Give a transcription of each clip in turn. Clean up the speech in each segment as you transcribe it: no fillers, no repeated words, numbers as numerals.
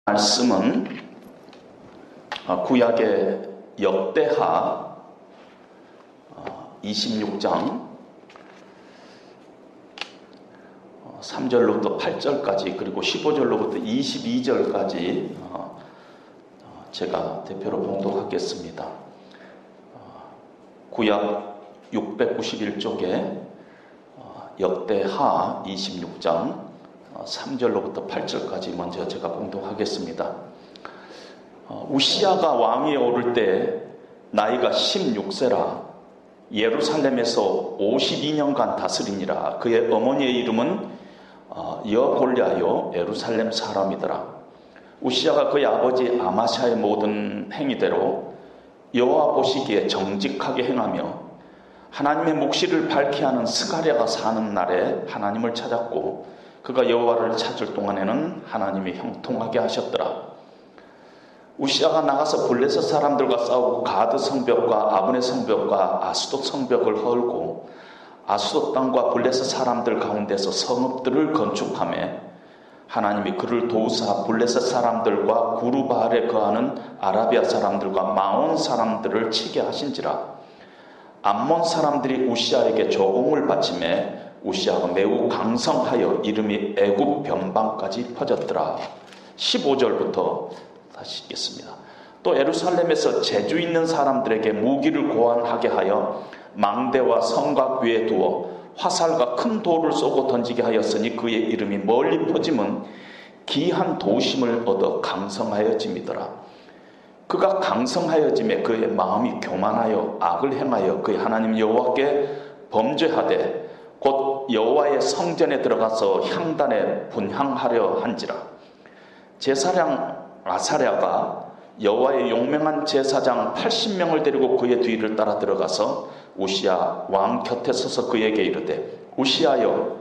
말씀은 구약의 역대하 26장 3절로부터 8절까지 그리고 15절로부터 22절까지 제가 대표로 봉독하겠습니다. 구약 691쪽에 역대하 26장 3절로부터 8절까지 먼저 제가 봉독하겠습니다. 우시야가 왕위에 오를 때 나이가 16세라 예루살렘에서 52년간 다스리니라. 그의 어머니의 이름은 여골랴요 예루살렘 사람이더라. 우시야가 그의 아버지 아마샤의 모든 행위대로 여호와 보시기에 정직하게 행하며 하나님의 묵시를 밝히 하는 스가랴가 사는 날에 하나님을 찾았고 그가 여호와를 찾을 동안에는 하나님이 형통하게 하셨더라. 우시야가 나가서 블레셋 사람들과 싸우고 가드 성벽과 아브네 성벽과 아스돗 성벽을 헐고 아스돗 땅과 블레셋 사람들 가운데서 성읍들을 건축하며 하나님이 그를 도우사 블레셋 사람들과 구르바알에 거하는 아라비아 사람들과 마온 사람들을 치게 하신지라. 암몬 사람들이 우시야에게 조공을 바치매 우시야가 매우 강성하여 이름이 애굽 변방까지 퍼졌더라. 15절부터 다시 읽겠습니다. 또 예루살렘에서 재주 있는 사람들에게 무기를 고안하게 하여 망대와 성곽 위에 두어 화살과 큰 돌을 쏘고 던지게 하였으니 그의 이름이 멀리 퍼짐은 기한 도심을 얻어 강성하여짐이더라. 그가 강성하여짐에 그의 마음이 교만하여 악을 행하여 그의 하나님 여호와께 범죄하되 곧 여호와의 성전에 들어가서 향단에 분향하려 한지라. 제사장 아사랴가 여호와의 용맹한 제사장 80명을 데리고 그의 뒤를 따라 들어가서 우시야 왕 곁에 서서 그에게 이르되 우시야여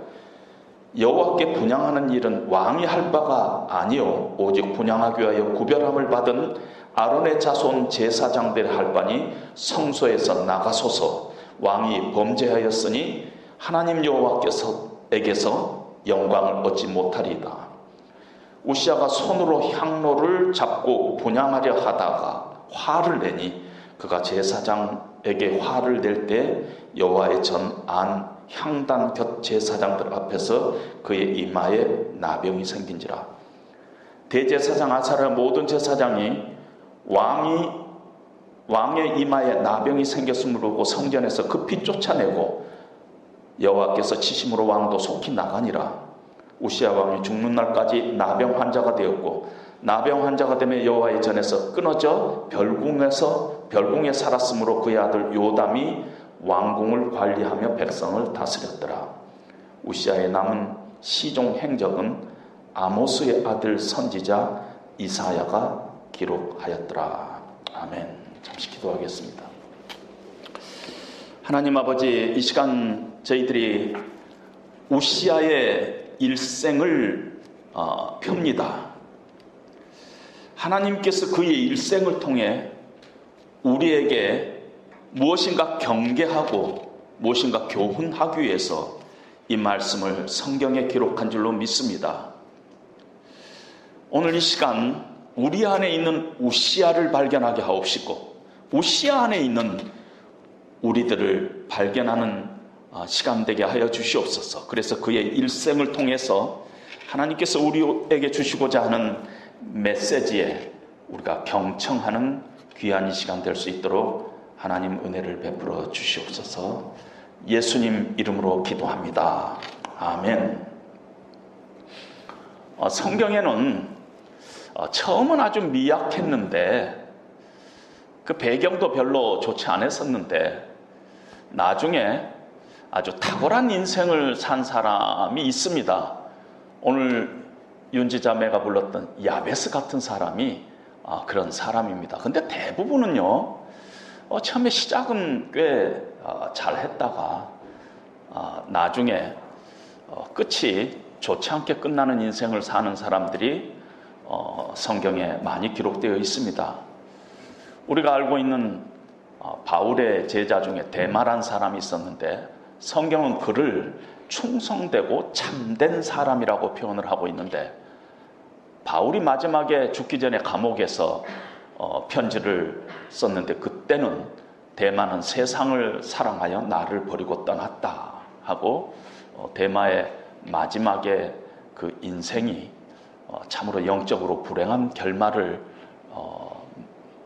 여호와께 분향하는 일은 왕이 할 바가 아니요 오직 분향하기 위하여 구별함을 받은 아론의 자손 제사장들이 할 바니 성소에서 나가소서. 왕이 범죄하였으니 하나님 여호와께서에게서 영광을 얻지 못하리이다. 우시야가 손으로 향로를 잡고 분향하려 하다가 화를 내니 그가 제사장에게 화를 낼 때 여호와의 전 안 향단 곁 제사장들 앞에서 그의 이마에 나병이 생긴지라. 대제사장 아사랴 모든 제사장이 왕의 이마에 나병이 생겼음을 보고 성전에서 급히 쫓아내고 여호와께서 치심으로 왕도 속히 나가니라. 우시야 왕이 죽는 날까지 나병 환자가 되었고 나병 환자가 되며 여호와의 전에서 끊어져 별궁에 살았으므로 그의 아들 요담이 왕궁을 관리하며 백성을 다스렸더라. 우시야의 남은 시종 행적은 아모스의 아들 선지자 이사야가 기록하였더라. 아멘. 잠시 기도하겠습니다. 하나님 아버지, 이 시간 저희들이 우시야의 일생을 펴니다. 하나님께서 그의 일생을 통해 우리에게 무엇인가 경계하고 무엇인가 교훈하기 위해서 이 말씀을 성경에 기록한 줄로 믿습니다. 오늘 이 시간 우리 안에 있는 우시야를 발견하게 하옵시고 우시야 안에 있는 우리들을 발견하는 시간 되게 하여 주시옵소서. 그래서 그의 일생을 통해서 하나님께서 우리에게 주시고자 하는 메시지에 우리가 경청하는 귀한 이 시간 될 수 있도록 하나님 은혜를 베풀어 주시옵소서. 예수님 이름으로 기도합니다. 아멘. 성경에는 처음은 아주 미약했는데 그 배경도 별로 좋지 않았었는데 나중에 아주 탁월한 인생을 산 사람이 있습니다. 오늘 윤지자매가 불렀던 야베스 같은 사람이 그런 사람입니다. 근데 대부분은요 처음에 시작은 꽤 잘했다가 나중에 끝이 좋지 않게 끝나는 인생을 사는 사람들이 성경에 많이 기록되어 있습니다. 우리가 알고 있는 바울의 제자 중에 데마라는 사람이 있었는데 성경은 그를 충성되고 참된 사람이라고 표현을 하고 있는데 바울이 마지막에 죽기 전에 감옥에서 편지를 썼는데, 그때는 데마는 세상을 사랑하여 나를 버리고 떠났다 하고 데마의 마지막에 그 인생이 참으로 영적으로 불행한 결말을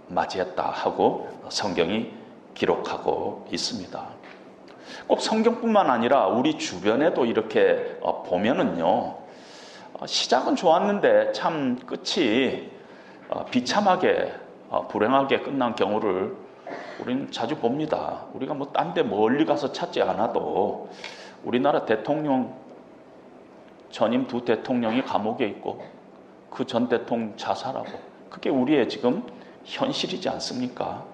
맞이했다 하고 성경이 기록하고 있습니다. 꼭 성경뿐만 아니라 우리 주변에도 이렇게 보면은요, 시작은 좋았는데 참 끝이 비참하게 불행하게 끝난 경우를 우리는 자주 봅니다. 우리가 뭐 딴 데 멀리 가서 찾지 않아도 우리나라 대통령, 전임 두 대통령이 감옥에 있고 그 전 대통령 자살하고, 그게 우리의 지금 현실이지 않습니까?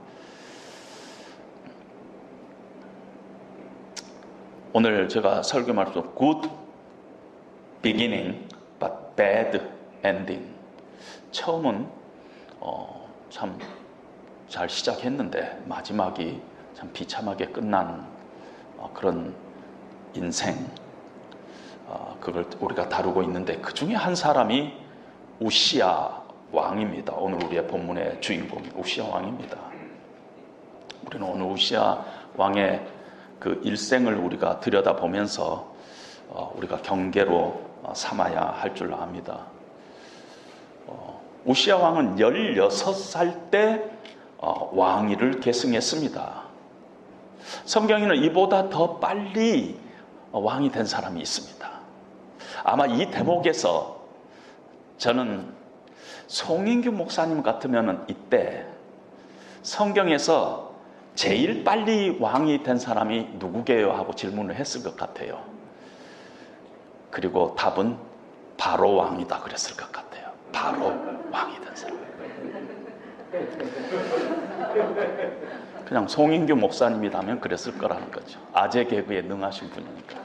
오늘 제가 설교 말씀 good beginning but bad ending. 처음은 참 잘 시작했는데 마지막이 참 비참하게 끝난 그런 인생, 그걸 우리가 다루고 있는데, 그 중에 한 사람이 우시야 왕입니다. 오늘 우리의 본문의 주인공이 우시야 왕입니다. 우리는 오늘 우시야 왕의 그 일생을 우리가 들여다보면서 우리가 경계로 삼아야 할 줄 압니다. 우시야 왕은 16살 때 왕위를 계승했습니다. 성경에는 이보다 더 빨리 왕이 된 사람이 있습니다. 아마 이 대목에서 저는 송인규 목사님 같으면 이때 성경에서 제일 빨리 왕이 된 사람이 누구게요? 하고 질문을 했을 것 같아요. 그리고 답은 바로 왕이다 그랬을 것 같아요. 바로 왕이 된 사람. 그냥 송인규 목사님이라면 그랬을 거라는 거죠. 아재 개그에 능하신 분이니까.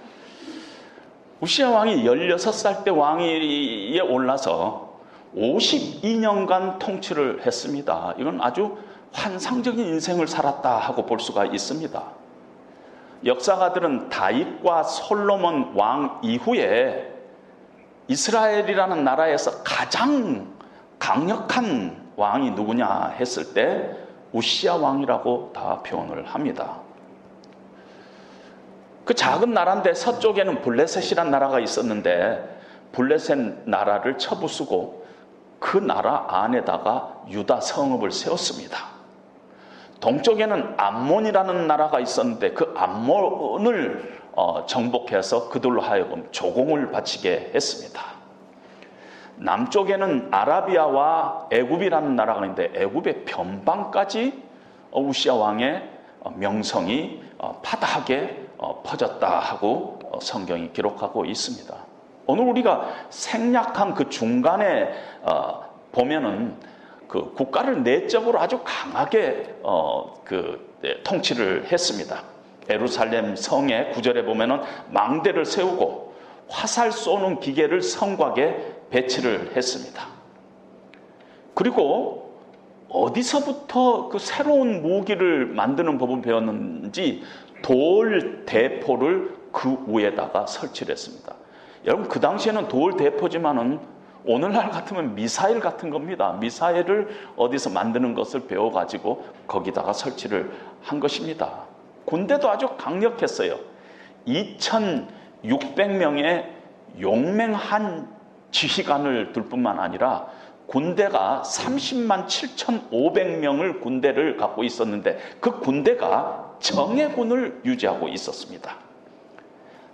우시야 왕이 16살 때 왕위에 올라서 52년간 통치를 했습니다. 이건 아주 환상적인 인생을 살았다 하고 볼 수가 있습니다. 역사가들은 다윗과 솔로몬 왕 이후에 이스라엘이라는 나라에서 가장 강력한 왕이 누구냐 했을 때 우시야 왕이라고 다 표현을 합니다. 그 작은 나라인데 서쪽에는 블레셋이라는 나라가 있었는데 블레셋 나라를 쳐부수고 그 나라 안에다가 유다 성읍을 세웠습니다. 동쪽에는 암몬이라는 나라가 있었는데 그 암몬을 정복해서 그들로 하여금 조공을 바치게 했습니다. 남쪽에는 아라비아와 애굽이라는 나라가 있는데 애굽의 변방까지 우시야 왕의 명성이 파다하게 퍼졌다 하고 성경이 기록하고 있습니다. 오늘 우리가 생략한 그 중간에 보면은 그 국가를 내적으로 아주 강하게 통치를 했습니다. 예루살렘 성의 9절에 보면은 망대를 세우고 화살 쏘는 기계를 성곽에 배치를 했습니다. 그리고 어디서부터 그 새로운 무기를 만드는 법을 배웠는지 돌 대포를 그 위에다가 설치를 했습니다. 여러분, 그 당시에는 돌 대포지만은 오늘날 같으면 미사일 같은 겁니다. 미사일을 어디서 만드는 것을 배워가지고 거기다가 설치를 한 것입니다. 군대도 아주 강력했어요. 2,600명의 용맹한 지휘관을 둘 뿐만 아니라 군대가 30만 7,500명을 군대를 갖고 있었는데 그 군대가 정예군을 유지하고 있었습니다.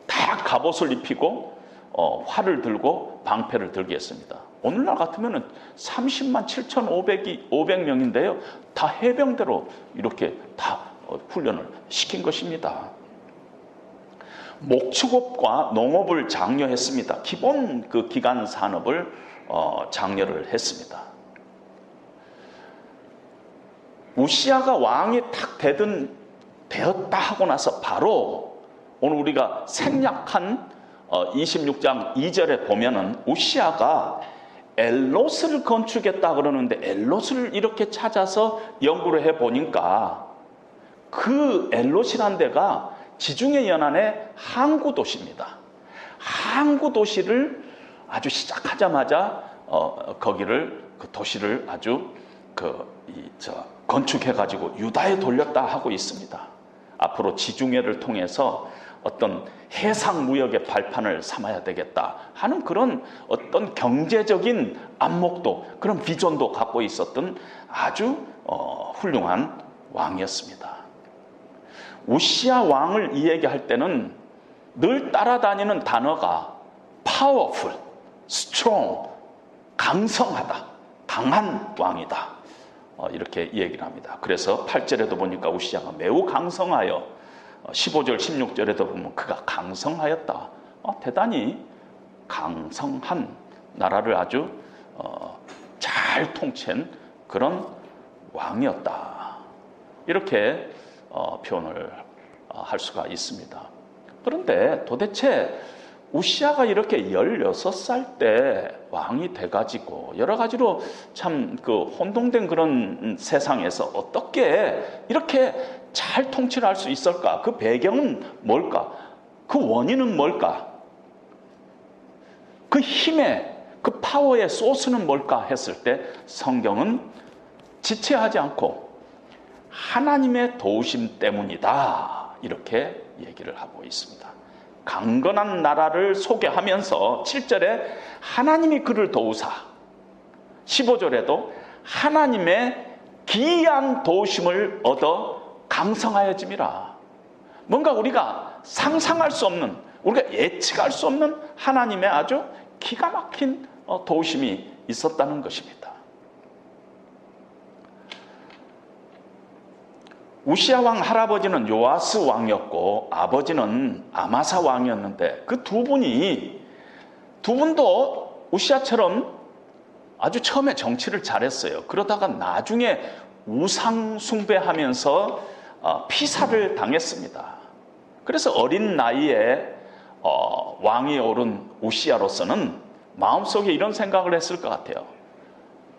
다 갑옷을 입히고 활을 들고 방패를 들게 했습니다. 오늘날 같으면 30만 7,500명인데요. 다 해병대로 이렇게 다 훈련을 시킨 것입니다. 목축업과 농업을 장려했습니다. 기본 그 기간 산업을 장려를 했습니다. 우시야가 왕이 탁 되었다 하고 나서 바로 오늘 우리가 생략한 26장 2절에 보면은 우시야가 엘롯을 건축했다 그러는데 엘롯을 이렇게 찾아서 연구를 해보니까 그 엘롯이란 데가 지중해 연안의 항구 도시입니다. 항구 도시를 아주 시작하자마자 거기를 그 도시를 아주 건축해가지고 유다에 돌렸다 하고 있습니다. 앞으로 지중해를 통해서 어떤 해상 무역의 발판을 삼아야 되겠다 하는 그런 어떤 경제적인 안목도, 그런 비전도 갖고 있었던 아주 훌륭한 왕이었습니다. 우시야 왕을 이야기할 때는 늘 따라다니는 단어가 powerful, strong, 강성하다, 강한 왕이다, 이렇게 얘기를 합니다. 그래서 8절에도 보니까 우시야가 매우 강성하여, 15절 16절에도 보면 그가 강성하였다, 대단히 강성한 나라를 아주 잘 통치한 그런 왕이었다, 이렇게 표현을 할 수가 있습니다. 그런데 도대체 우시야가 이렇게 16살 때 왕이 돼가지고 여러 가지로 참 혼동된 그런 세상에서 어떻게 이렇게 잘 통치를 할 수 있을까? 그 배경은 뭘까? 그 원인은 뭘까? 그 힘의, 그 파워의 소스는 뭘까 했을 때 성경은 지체하지 않고 하나님의 도우심 때문이다, 이렇게 얘기를 하고 있습니다. 강건한 나라를 소개하면서 7절에 하나님이 그를 도우사, 15절에도 하나님의 기이한 도우심을 얻어 강성하여짐이라. 뭔가 우리가 상상할 수 없는, 우리가 예측할 수 없는 하나님의 아주 기가 막힌 도우심이 있었다는 것입니다. 우시야 왕 할아버지는 요아스 왕이었고 아버지는 아마사 왕이었는데 그 두 분도 우시야처럼 아주 처음에 정치를 잘했어요. 그러다가 나중에 우상 숭배하면서 피살을 당했습니다. 그래서 어린 나이에 왕위에 오른 우시야로서는 마음속에 이런 생각을 했을 것 같아요.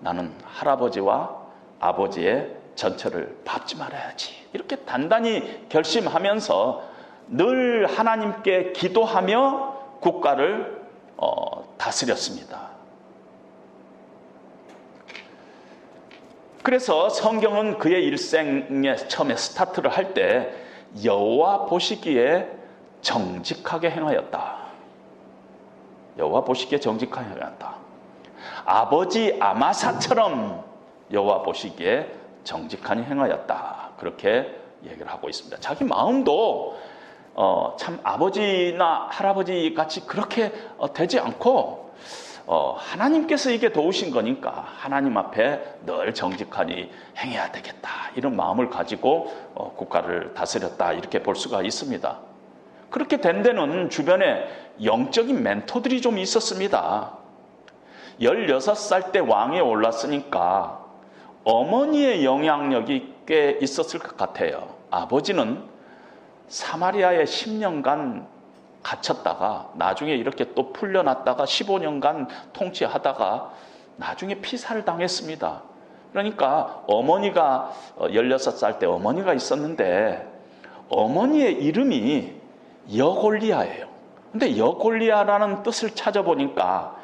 나는 할아버지와 아버지의 전처를 밟지 말아야지, 이렇게 단단히 결심하면서 늘 하나님께 기도하며 국가를 다스렸습니다. 그래서 성경은 그의 일생에 처음에 스타트를 할 때 여호와 보시기에 정직하게 행하였다, 여호와 보시기에 정직하게 행하였다, 아버지 아마사처럼 여호와 보시기에 정직하니 행하였다, 그렇게 얘기를 하고 있습니다. 자기 마음도 참 아버지나 할아버지 같이 그렇게 되지 않고 하나님께서 이게 도우신 거니까 하나님 앞에 늘 정직하니 행해야 되겠다, 이런 마음을 가지고 국가를 다스렸다, 이렇게 볼 수가 있습니다. 그렇게 된 데는 주변에 영적인 멘토들이 좀 있었습니다. 16살 때 왕에 올랐으니까 어머니의 영향력이 꽤 있었을 것 같아요. 아버지는 사마리아에 10년간 갇혔다가 나중에 이렇게 또 풀려났다가 15년간 통치하다가 나중에 피살을 당했습니다. 그러니까 어머니가 16살 때 어머니가 있었는데 어머니의 이름이 여골리아예요. 근데 여골리아라는 뜻을 찾아보니까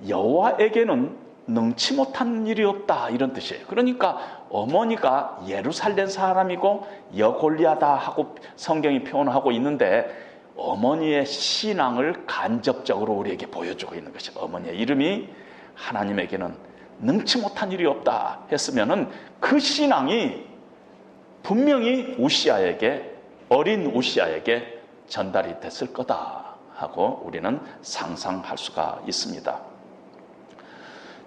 여호와에게는 능치 못한 일이 없다, 이런 뜻이에요. 그러니까 어머니가 예루살렘 사람이고 여골리아다 하고 성경이 표현하고 있는데 어머니의 신앙을 간접적으로 우리에게 보여주고 있는 것이에요. 어머니의 이름이 하나님에게는 능치 못한 일이 없다 했으면은 그 신앙이 분명히 우시야에게, 어린 우시야에게 전달이 됐을 거다 하고 우리는 상상할 수가 있습니다.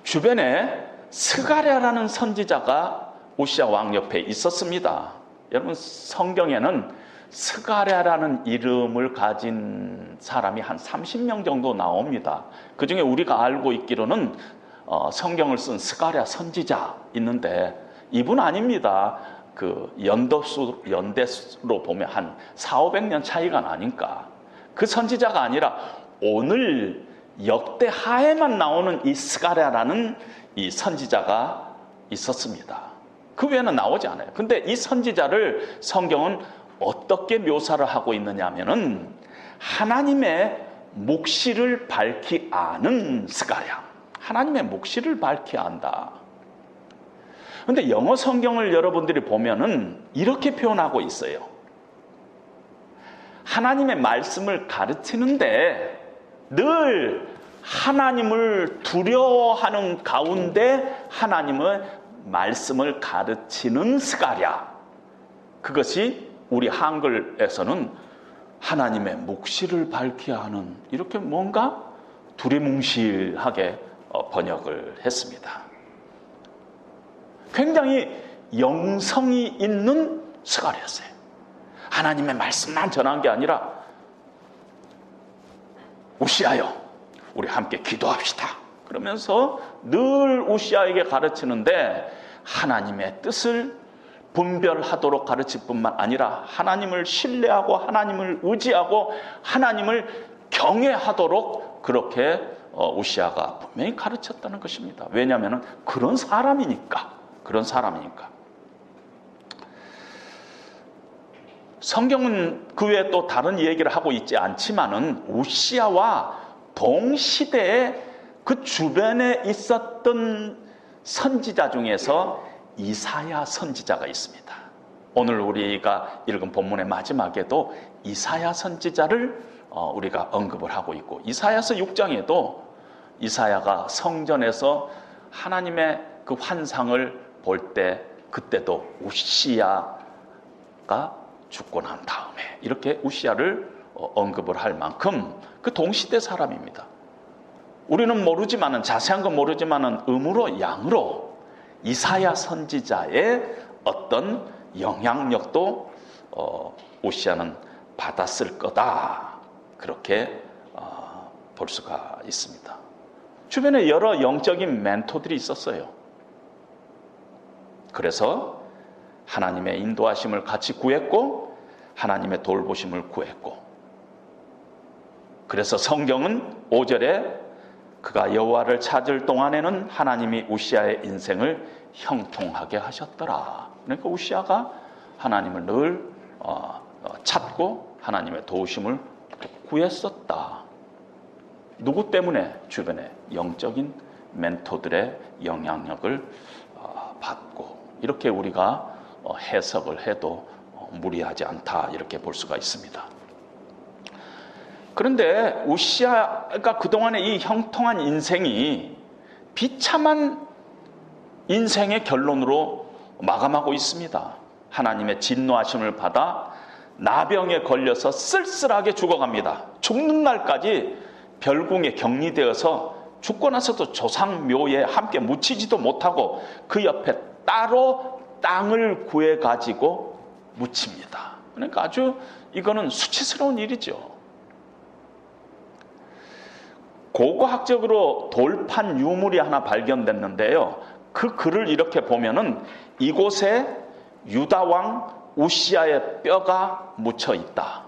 주변에 스가랴라는 선지자가 우시야 왕 옆에 있었습니다. 여러분, 성경에는 스가랴라는 이름을 가진 사람이 한 30명 정도 나옵니다. 그 중에 우리가 알고 있기로는 성경을 쓴 스가랴 선지자 있는데 이분 아닙니다. 그 연대수로 보면 한 400~500년 차이가 나니까 그 선지자가 아니라 오늘 역대하에만 나오는 이 스가랴라는 이 선지자가 있었습니다. 그 외에는 나오지 않아요. 근데 이 선지자를 성경은 어떻게 묘사를 하고 있느냐 하면은 하나님의 묵시를 밝히 아는 스가랴, 하나님의 묵시를 밝혀야 한다. 그런데 영어 성경을 여러분들이 보면은 이렇게 표현하고 있어요. 하나님의 말씀을 가르치는데 늘 하나님을 두려워하는 가운데 하나님의 말씀을 가르치는 스가랴. 그것이 우리 한글에서는 하나님의 묵시를 밝혀야 하는, 이렇게 뭔가 두리뭉실하게 번역을 했습니다. 굉장히 영성이 있는 스가랴였어요. 하나님의 말씀만 전한 게 아니라 우시아여 우리 함께 기도합시다 그러면서 늘 우시아에게 가르치는데 하나님의 뜻을 분별하도록 가르칠 뿐만 아니라 하나님을 신뢰하고 하나님을 의지하고 하나님을 경외하도록 그렇게 우시아가 분명히 가르쳤다는 것입니다. 왜냐하면 그런 사람이니까. 성경은 그 외에 또 다른 얘기를 하고 있지 않지만은 우시아와 동시대에 그 주변에 있었던 선지자 중에서 이사야 선지자가 있습니다. 오늘 우리가 읽은 본문의 마지막에도 이사야 선지자를 우리가 언급을 하고 있고, 이사야서 6장에도 이사야가 성전에서 하나님의 그 환상을 볼 때 그때도 우시아가 죽고 난 다음에 이렇게 우시아를 언급을 할 만큼 그 동시대 사람입니다. 우리는 모르지만은, 자세한 건 모르지만은 음으로 양으로 이사야 선지자의 어떤 영향력도 우시아는 받았을 거다, 그렇게 볼 수가 있습니다. 주변에 여러 영적인 멘토들이 있었어요. 그래서 하나님의 인도하심을 같이 구했고 하나님의 돌보심을 구했고, 그래서 성경은 5절에 그가 여호와를 찾을 동안에는 하나님이 우시아의 인생을 형통하게 하셨더라. 그러니까 우시아가 하나님을 늘 찾고 하나님의 도우심을 구했었다. 누구 때문에? 주변의 영적인 멘토들의 영향력을 받고, 이렇게 우리가 해석을 해도 무리하지 않다, 이렇게 볼 수가 있습니다. 그런데 우시아가 그동안의 이 형통한 인생이 비참한 인생의 결론으로 마감하고 있습니다. 하나님의 진노하심을 받아 나병에 걸려서 쓸쓸하게 죽어갑니다. 죽는 날까지 별궁에 격리되어서 죽고 나서도 조상묘에 함께 묻히지도 못하고 그 옆에 따로 땅을 구해가지고 묻힙니다. 그러니까 아주 이거는 수치스러운 일이죠. 고고학적으로 돌판 유물이 하나 발견됐는데요. 그 글을 이렇게 보면은 이곳에 유다왕 우시아의 뼈가 묻혀 있다.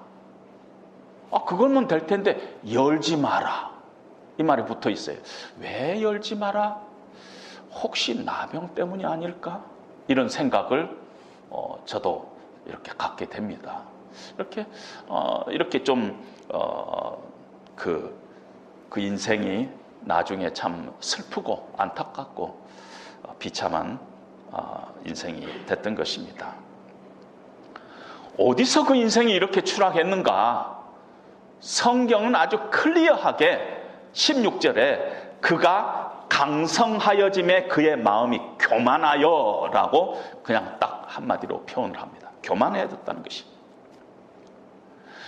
그거면 될 텐데 열지 마라, 이 말이 붙어 있어요. 왜 열지 마라? 혹시 나병 때문이 아닐까? 이런 생각을 저도 이렇게 갖게 됩니다. 이렇게 좀 그 인생이 나중에 참 슬프고 안타깝고 비참한 인생이 됐던 것입니다. 어디서 그 인생이 이렇게 추락했는가? 성경은 아주 클리어하게 16절에 그가 강성하여짐에 그의 마음이 교만하여 라고 그냥 딱 한마디로 표현을 합니다. 교만해졌다는 것이.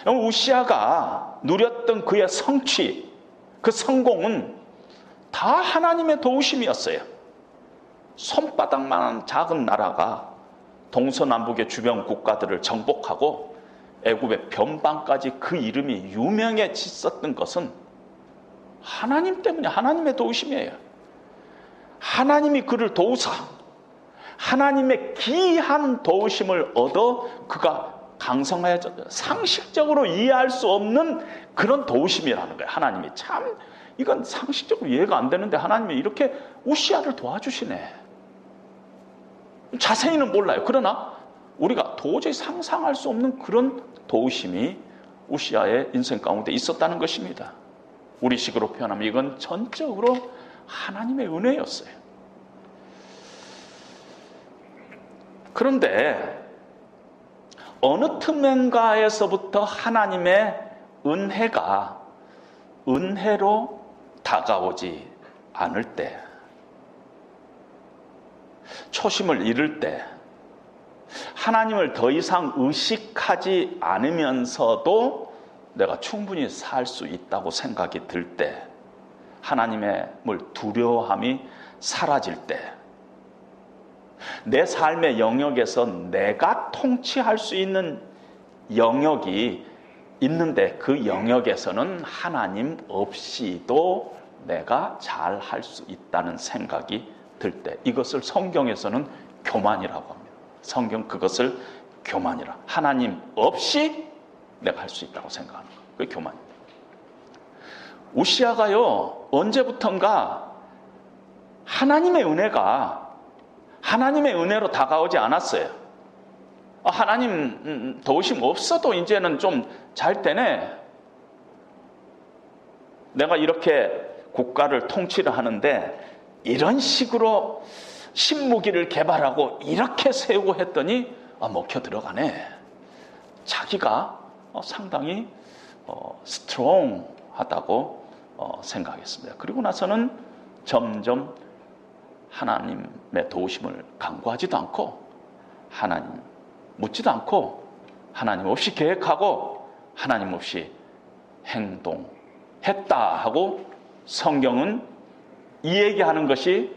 우시아가 누렸던 그의 성취, 그 성공은 다 하나님의 도우심이었어요. 손바닥만한 작은 나라가 동서남북의 주변 국가들을 정복하고 애굽의 변방까지 그 이름이 유명해졌었던 것은 하나님 때문에, 하나님의 도우심이에요. 하나님이 그를 도우사 하나님의 기이한 도우심을 얻어 그가 강성하여졌다. 상식적으로 이해할 수 없는 그런 도우심이라는 거예요. 하나님이 참 이건 상식적으로 이해가 안 되는데 하나님이 이렇게 우시아를 도와주시네. 자세히는 몰라요. 그러나 우리가 도저히 상상할 수 없는 그런 도우심이 우시아의 인생 가운데 있었다는 것입니다. 우리식으로 표현하면 이건 전적으로 하나님의 은혜였어요. 그런데 어느 틈엔가에서부터 하나님의 은혜가 은혜로 다가오지 않을 때, 초심을 잃을 때, 하나님을 더 이상 의식하지 않으면서도 내가 충분히 살 수 있다고 생각이 들 때, 하나님의 두려워함이 사라질 때, 내 삶의 영역에서 내가 통치할 수 있는 영역이 있는데 그 영역에서는 하나님 없이도 내가 잘 할 수 있다는 생각이 들 때, 이것을 성경에서는 교만이라고 합니다. 성경 그것을 교만이라, 하나님 없이 내가 할 수 있다고 생각하는 거, 그게 교만입니다. 우시아가요, 언제부턴가 하나님의 은혜로 다가오지 않았어요. 하나님 도우심 없어도 이제는 좀 잘 되네, 내가 이렇게 국가를 통치를 하는데 이런 식으로 신무기를 개발하고 이렇게 세우고 했더니 먹혀 들어가네. 자기가 상당히 스트롱하다고 생각했습니다. 그리고 나서는 점점 하나님의 도우심을 간구하지도 않고, 하나님 묻지도 않고, 하나님 없이 계획하고 하나님 없이 행동했다 하고 성경은 이 얘기하는 것이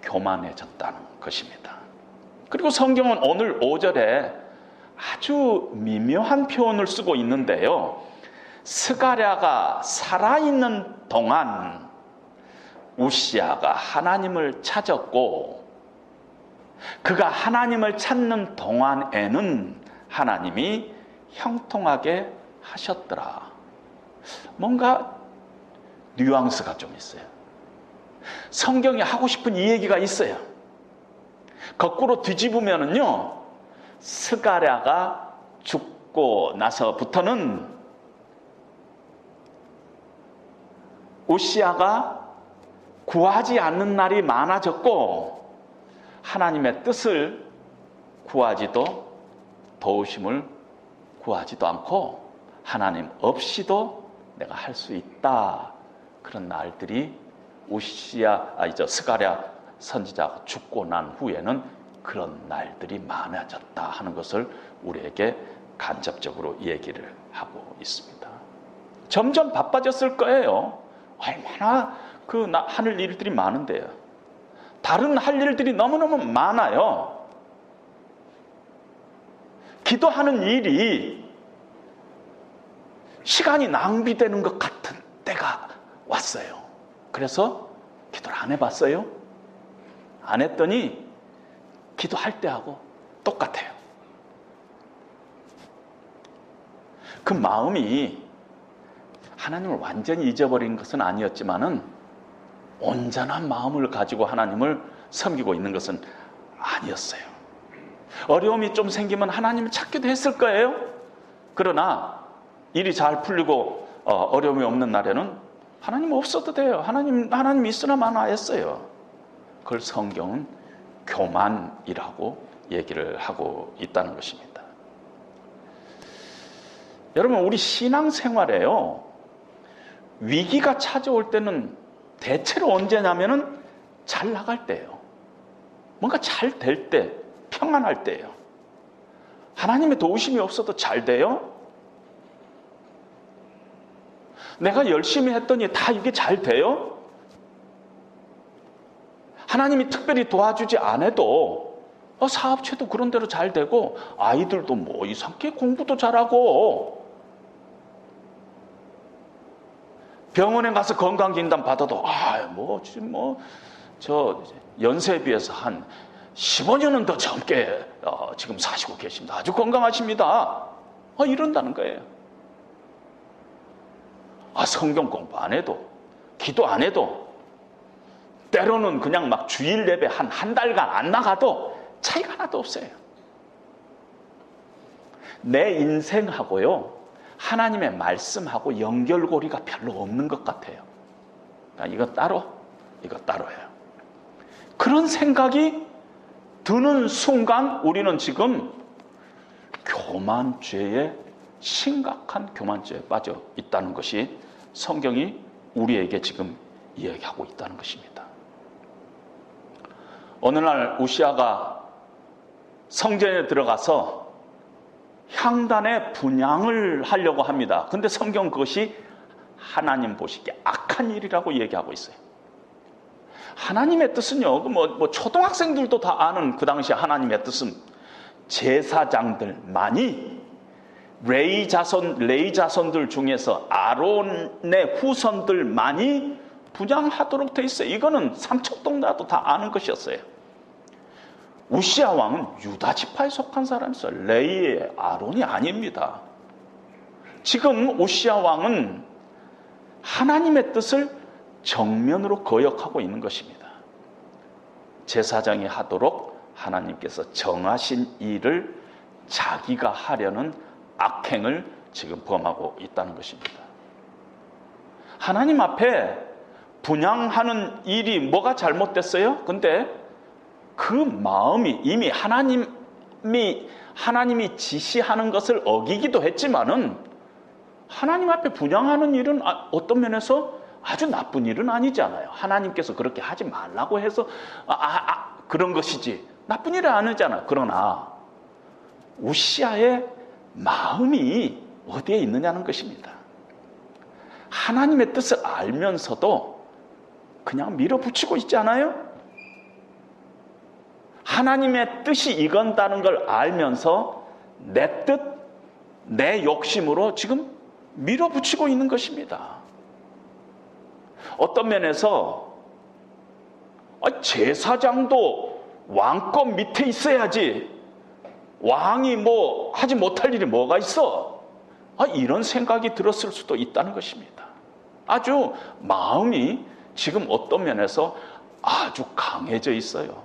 교만해졌다는 것입니다. 그리고 성경은 오늘 5절에 아주 미묘한 표현을 쓰고 있는데요, 스가랴가 살아있는 동안 우시아가 하나님을 찾았고, 그가 하나님을 찾는 동안에는 하나님이 형통하게 하셨더라. 뭔가 뉘앙스가 좀 있어요. 성경이 하고 싶은 이 얘기가 있어요. 거꾸로 뒤집으면은요, 스가랴가 죽고 나서부터는 우시아가 구하지 않는 날이 많아졌고, 하나님의 뜻을 구하지도, 도우심을 구하지도 않고, 하나님 없이도 내가 할 수 있다, 그런 날들이 스가랴 선지자가 죽고 난 후에는 그런 날들이 많아졌다 하는 것을 우리에게 간접적으로 얘기를 하고 있습니다. 점점 바빠졌을 거예요. 얼마나 하늘 일들이 많은데요. 다른 할 일들이 너무너무 많아요. 기도하는 일이 시간이 낭비되는 것 같은 때가 왔어요. 그래서 기도를 안 해봤어요? 안 했더니 기도할 때하고 똑같아요. 그 마음이 하나님을 완전히 잊어버린 것은 아니었지만은 온전한 마음을 가지고 하나님을 섬기고 있는 것은 아니었어요. 어려움이 좀 생기면 하나님을 찾기도 했을 거예요. 그러나 일이 잘 풀리고 어려움이 없는 날에는 하나님 없어도 돼요. 하나님 있으나 마나 했어요. 그걸 성경은 교만이라고 얘기를 하고 있다는 것입니다. 여러분, 우리 신앙생활에요, 위기가 찾아올 때는 대체로 언제냐면은 잘 나갈 때예요. 뭔가 잘 될 때, 평안할 때예요. 하나님의 도우심이 없어도 잘 돼요? 내가 열심히 했더니 다 이게 잘 돼요? 하나님이 특별히 도와주지 않아도 사업체도 그런 대로 잘 되고, 아이들도 뭐 이상하게 공부도 잘하고, 병원에 가서 건강진단 받아도 저 연세에 비해서 한 15년은 더 젊게 지금 사시고 계십니다. 아주 건강하십니다. 이런다는 거예요. 성경 공부 안 해도, 기도 안 해도, 때로는 그냥 막 주일 예배 한 달간 안 나가도 차이가 하나도 없어요. 내 인생하고요, 하나님의 말씀하고 연결고리가 별로 없는 것 같아요. 이거 따로 이거 따로예요. 그런 생각이 드는 순간 우리는 지금 교만죄에, 심각한 교만죄에 빠져 있다는 것이 성경이 우리에게 지금 이야기하고 있다는 것입니다. 어느 날 우시아가 성전에 들어가서 향단의 분향을 하려고 합니다. 근데 성경 그것이 하나님 보시기에 악한 일이라고 얘기하고 있어요. 하나님의 뜻은요, 뭐 초등학생들도 다 아는 그 당시 하나님의 뜻은 제사장들만이 레위 자손들 중에서 아론의 후손들만이 분향하도록 돼 있어요. 이거는 삼척동자도 다 아는 것이었어요. 우시아 왕은 유다 지파에 속한 사람이었어요. 레위의 아론이 아닙니다. 지금 우시아 왕은 하나님의 뜻을 정면으로 거역하고 있는 것입니다. 제사장이 하도록 하나님께서 정하신 일을 자기가 하려는 악행을 지금 범하고 있다는 것입니다. 하나님 앞에 분향하는 일이 뭐가 잘못됐어요? 근데 그 마음이 이미 하나님이 지시하는 것을 어기기도 했지만은 하나님 앞에 분향하는 일은 어떤 면에서 아주 나쁜 일은 아니잖아요. 하나님께서 그렇게 하지 말라고 해서 그런 것이지 나쁜 일은 아니잖아요. 그러나 우시아의 마음이 어디에 있느냐는 것입니다. 하나님의 뜻을 알면서도 그냥 밀어붙이고 있지 않아요? 하나님의 뜻이 이건다는 걸 알면서 내 뜻, 내 욕심으로 지금 밀어붙이고 있는 것입니다. 어떤 면에서 제사장도 왕권 밑에 있어야지 왕이 뭐 하지 못할 일이 뭐가 있어? 이런 생각이 들었을 수도 있다는 것입니다. 아주 마음이 지금 어떤 면에서 아주 강해져 있어요.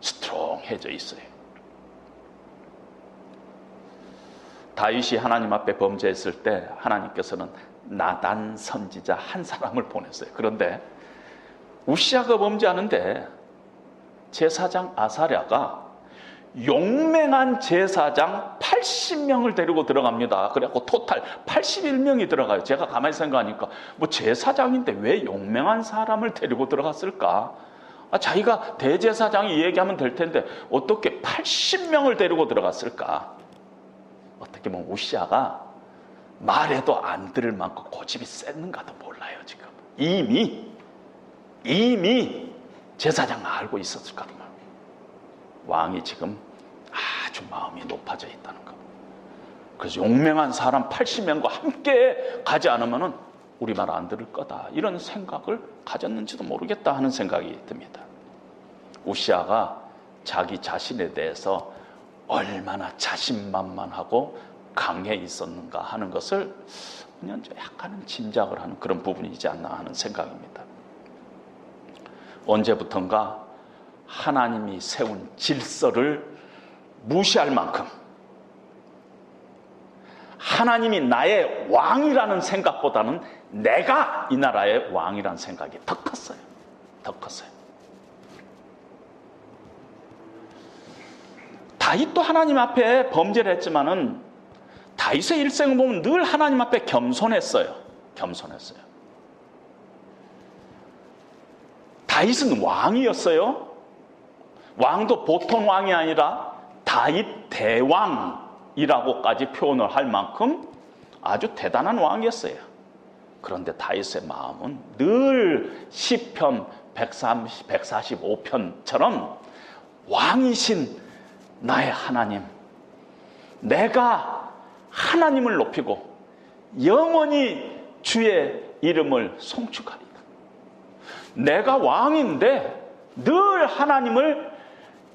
스트롱해져 있어요. 다윗이 하나님 앞에 범죄했을 때 하나님께서는 나단 선지자 한 사람을 보냈어요. 그런데 우시아가 범죄하는데 제사장 아사랴가 용맹한 제사장 80명을 데리고 들어갑니다. 그래갖고 토탈 81명이 들어가요. 제가 가만히 생각하니까 뭐 제사장인데 왜 용맹한 사람을 데리고 들어갔을까? 자기가 대제사장이 얘기하면 될 텐데 어떻게 80명을 데리고 들어갔을까? 어떻게 보면 우시아가 말해도 안 들을 만큼 고집이 셌는가도 몰라요. 지금 이미 제사장 알고 있었을 거란 말이에요. 왕이 지금 아주 마음이 높아져 있다는 것. 그래서 용맹한 사람 80명과 함께 가지 않으면 우리 말 안 들을 거다, 이런 생각을 가졌는지도 모르겠다 하는 생각이 듭니다. 우시아가 자기 자신에 대해서 얼마나 자신만만하고 강해 있었는가 하는 것을 그냥 약간은 짐작을 하는 그런 부분이지 않나 하는 생각입니다. 언제부턴가 하나님이 세운 질서를 무시할 만큼 하나님이 나의 왕이라는 생각보다는 내가 이 나라의 왕이라는 생각이 더 컸어요. 더 컸어요. 다윗도 하나님 앞에 범죄를 했지만은 다윗의 일생을 보면 늘 하나님 앞에 겸손했어요. 겸손했어요. 다윗은 왕이었어요. 왕도 보통 왕이 아니라 다윗 대왕이라고까지 표현을 할 만큼 아주 대단한 왕이었어요. 그런데 다윗의 마음은 늘 시편 145편처럼 왕이신 나의 하나님, 내가 하나님을 높이고 영원히 주의 이름을 송축하리다. 내가 왕인데 늘 하나님을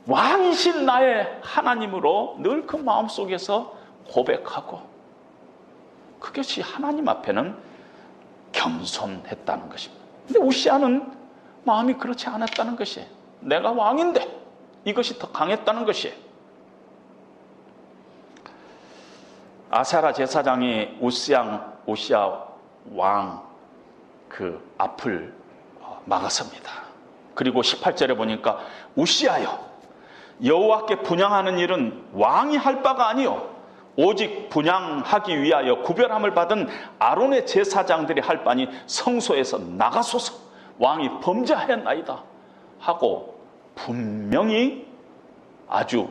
왕이신 나의 하나님으로 늘 그 마음속에서 고백하고, 그것이 하나님 앞에는 겸손했다는 것입니다. 근데 우시아는 마음이 그렇지 않았다는 것이에요. 내가 왕인데 이것이 더 강했다는 것이에요. 아사랴 제사장이 우시아 왕 그 앞을 막았습니다. 그리고 18절에 보니까 우시아여, 여호와께 분향하는 일은 왕이 할 바가 아니요 오직 분향하기 위하여 구별함을 받은 아론의 제사장들이 할 바니 성소에서 나가소서, 왕이 범죄하였나이다 하고 분명히 아주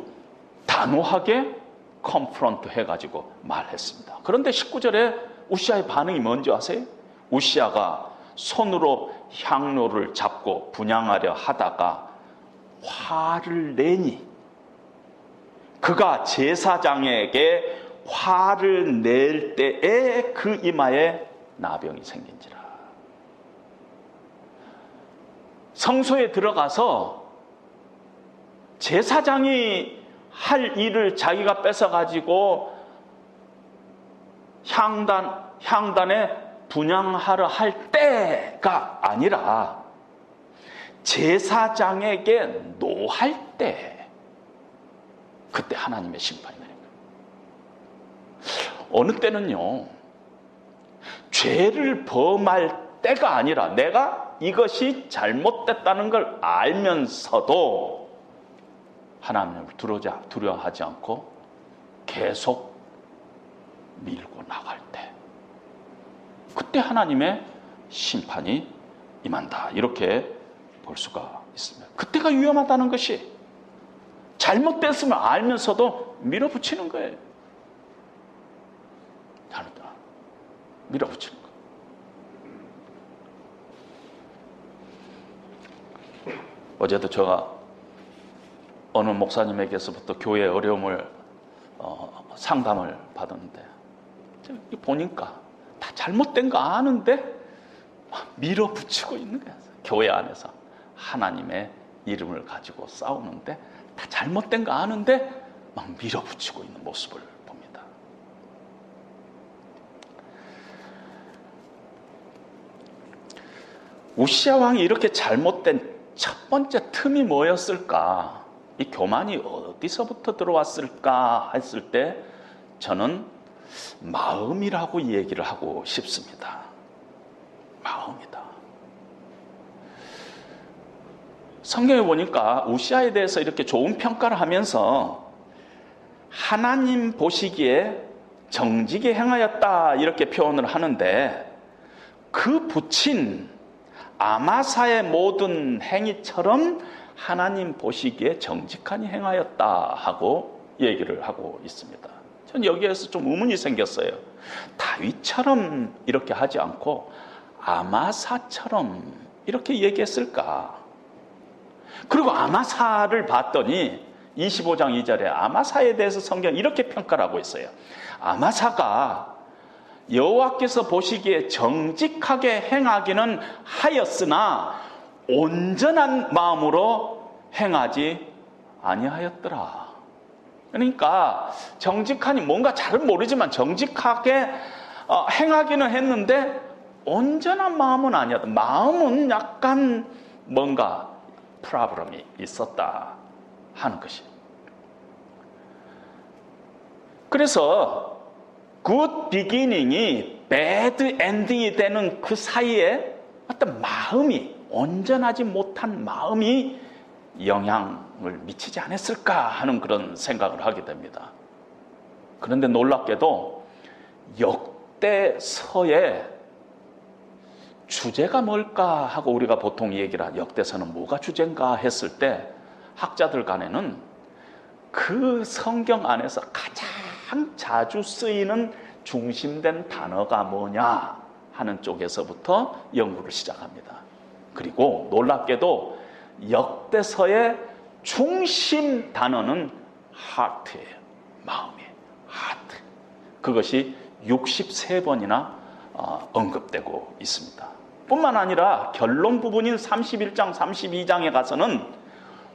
단호하게 컨프런트 해가지고 말했습니다. 그런데 19절에 우시아의 반응이 뭔지 아세요? 우시아가 손으로 향로를 잡고 분향하려 하다가 화를 내니, 그가 제사장에게 화를 낼 때에 그 이마에 나병이 생긴지라. 성소에 들어가서 제사장이 할 일을 자기가 뺏어가지고 향단에 분향하려 할 때가 아니라 제사장에게 노할 때, 그때 하나님의 심판이 내린 거예요. 어느 때는요, 죄를 범할 때가 아니라 내가 이것이 잘못됐다는 걸 알면서도 하나님을 두려워하지 않고 계속 밀고 나갈 때, 그때 하나님의 심판이 임한다, 이렇게 볼 수가 있습니다. 그때가 위험하다는 것이, 잘못됐음을 알면서도 밀어붙이는 거예요. 다르다. 밀어붙이는 거예요. 어제도 제가 어느 목사님에게서부터 교회 어려움을 상담을 받았는데, 보니까 다 잘못된 거 아는데 막 밀어붙이고 있는 거예요. 교회 안에서 하나님의 이름을 가지고 싸우는데 다 잘못된 거 아는데 막 밀어붙이고 있는 모습을 봅니다. 우시아 왕이 이렇게 잘못된 첫 번째 틈이 뭐였을까? 이 교만이 어디서부터 들어왔을까 했을 때 저는 마음이라고 얘기를 하고 싶습니다. 마음이다. 성경에 보니까 우시아에 대해서 이렇게 좋은 평가를 하면서 하나님 보시기에 정직히 행하였다, 이렇게 표현을 하는데, 그 붙인 아마사의 모든 행위처럼 하나님 보시기에 정직하니 행하였다 하고 얘기를 하고 있습니다. 전 여기에서 좀 의문이 생겼어요. 다윗처럼 이렇게 하지 않고 아마사처럼 이렇게 얘기했을까? 그리고 아마사를 봤더니 25장 2절에 아마사에 대해서 성경이 이렇게 평가를 하고 있어요. 아마사가 여호와께서 보시기에 정직하게 행하기는 하였으나 온전한 마음으로 행하지 아니하였더라. 그러니까 정직하니, 뭔가 잘은 모르지만 정직하게 행하기는 했는데 온전한 마음은 아니었다. 마음은 약간 뭔가 프로블럼이 있었다 하는 것이. 그래서 굿 비기닝이 배드 엔딩이 되는 그 사이에 어떤 마음이, 온전하지 못한 마음이 영향을 미치지 않았을까 하는 그런 생각을 하게 됩니다. 그런데 놀랍게도 역대서의 주제가 뭘까 하고 우리가 보통 얘기를 하죠. 역대서는 뭐가 주제인가 했을 때 학자들 간에는 그 성경 안에서 가장 자주 쓰이는 중심된 단어가 뭐냐 하는 쪽에서부터 연구를 시작합니다. 그리고 놀랍게도 역대서의 중심 단어는 heart예요. 마음이에요. heart. 그것이 63번이나 언급되고 있습니다. 뿐만 아니라 결론 부분인 31장, 32장에 가서는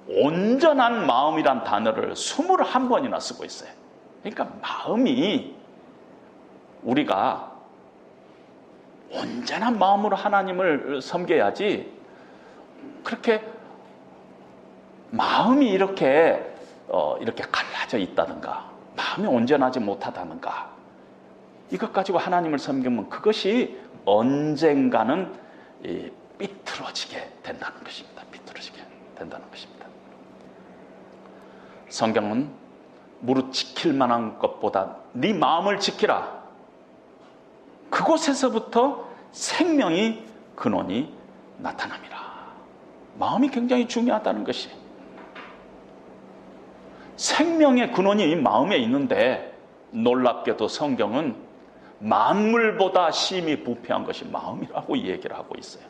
온전한 마음이란 단어를 21번이나 쓰고 있어요. 그러니까 마음이, 우리가 온전한 마음으로 하나님을 섬겨야지, 그렇게 마음이 이렇게 갈라져 있다든가, 마음이 온전하지 못하다든가, 이것 가지고 하나님을 섬기면 그것이 언젠가는 삐뚤어지게 된다는 것입니다. 삐뚤어지게. 된다는 것입니다. 성경은 무릇 지킬 만한 것보다 네 마음을 지키라. 그곳에서부터 생명의 근원이 나타납니다. 마음이 굉장히 중요하다는 것이, 생명의 근원이 마음에 있는데 놀랍게도 성경은 만물보다 심히 부패한 것이 마음이라고 얘기를 하고 있어요.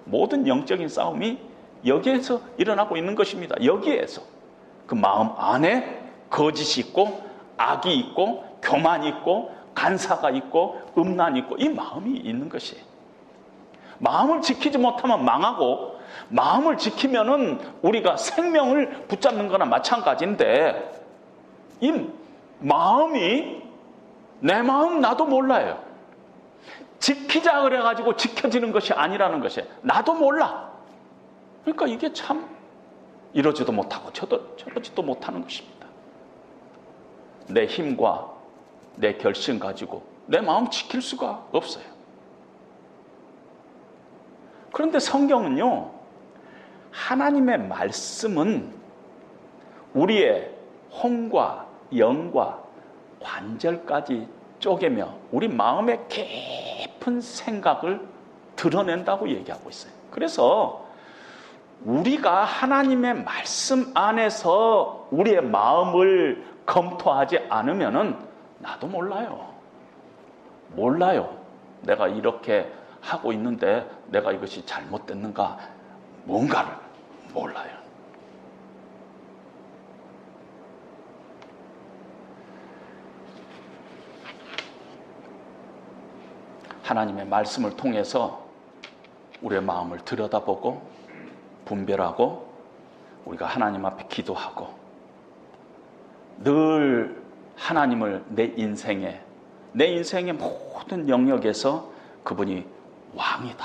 모든 영적인 싸움이 여기에서 일어나고 있는 것입니다. 여기에서 그 마음 안에 거짓이 있고 악이 있고 교만이 있고 간사가 있고 음란이 있고 이 마음이 있는 것이, 마음을 지키지 못하면 망하고 마음을 지키면은 우리가 생명을 붙잡는 거나 마찬가지인데, 이 마음이 내 마음 나도 몰라요. 지키자 그래가지고 지켜지는 것이 아니라는 것이 나도 몰라. 그러니까 이게 참 이러지도 못하고 저러지도 못하는 것입니다. 내 힘과 내 결심 가지고 내 마음 지킬 수가 없어요. 그런데 성경은요, 하나님의 말씀은 우리의 혼과 영과 관절까지 쪼개며 우리 마음의 깊은 생각을 드러낸다고 얘기하고 있어요. 그래서 우리가 하나님의 말씀 안에서 우리의 마음을 검토하지 않으면은 나도 몰라요. 내가 이렇게 하고 있는데 내가 이것이 잘못됐는가, 뭔가를 몰라요. 하나님의 말씀을 통해서 우리의 마음을 들여다보고 분별하고 우리가 하나님 앞에 기도하고 늘 하나님을 내 인생의 모든 영역에서 그분이 왕이다,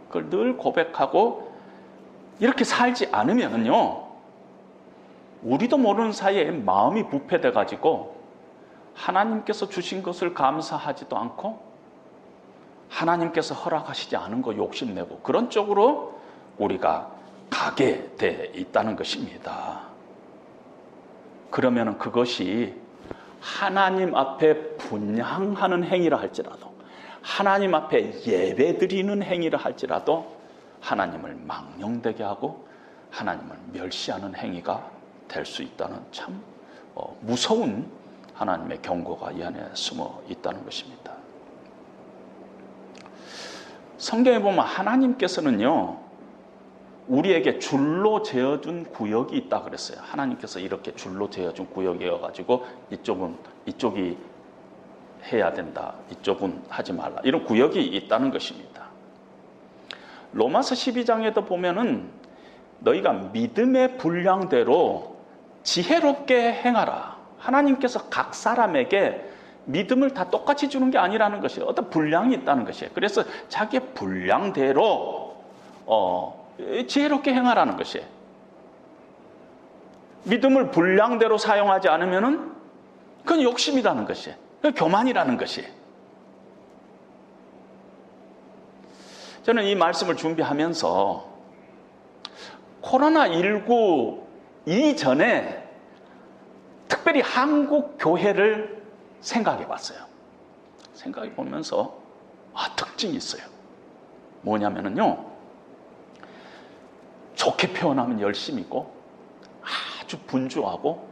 그걸 늘 고백하고 이렇게 살지 않으면요, 우리도 모르는 사이에 마음이 부패돼 가지고 하나님께서 주신 것을 감사하지도 않고 하나님께서 허락하시지 않은 거 욕심내고 그런 쪽으로 우리가 가게 돼 있다는 것입니다. 그러면 그것이 하나님 앞에 분향하는 행위라 할지라도, 하나님 앞에 예배드리는 행위라 할지라도 하나님을 망령되게 하고 하나님을 멸시하는 행위가 될 수 있다는 참 무서운 하나님의 경고가 이 안에 숨어 있다는 것입니다. 성경에 보면 하나님께서는요, 우리에게 줄로 재어준 구역이 있다 그랬어요. 하나님께서 이렇게 줄로 재어준 구역이어가지고 이쪽이 해야 된다, 이쪽은 하지 말라, 이런 구역이 있다는 것입니다. 로마서 12장에도 보면은 너희가 믿음의 분량대로 지혜롭게 행하라. 하나님께서 각 사람에게 믿음을 다 똑같이 주는 게 아니라는 것이에요. 어떤 분량이 있다는 것이에요. 그래서 자기의 분량대로 지혜롭게 행하라는 것이에요. 믿음을 분량대로 사용하지 않으면은 그건 욕심이라는 것이에요. 그건 교만이라는 것이에요. 저는 이 말씀을 준비하면서 코로나19 이전에 특별히 한국 교회를 생각해 봤어요. 생각해 보면서 특징이 있어요. 뭐냐면요, 좋게 표현하면 열심이고 아주 분주하고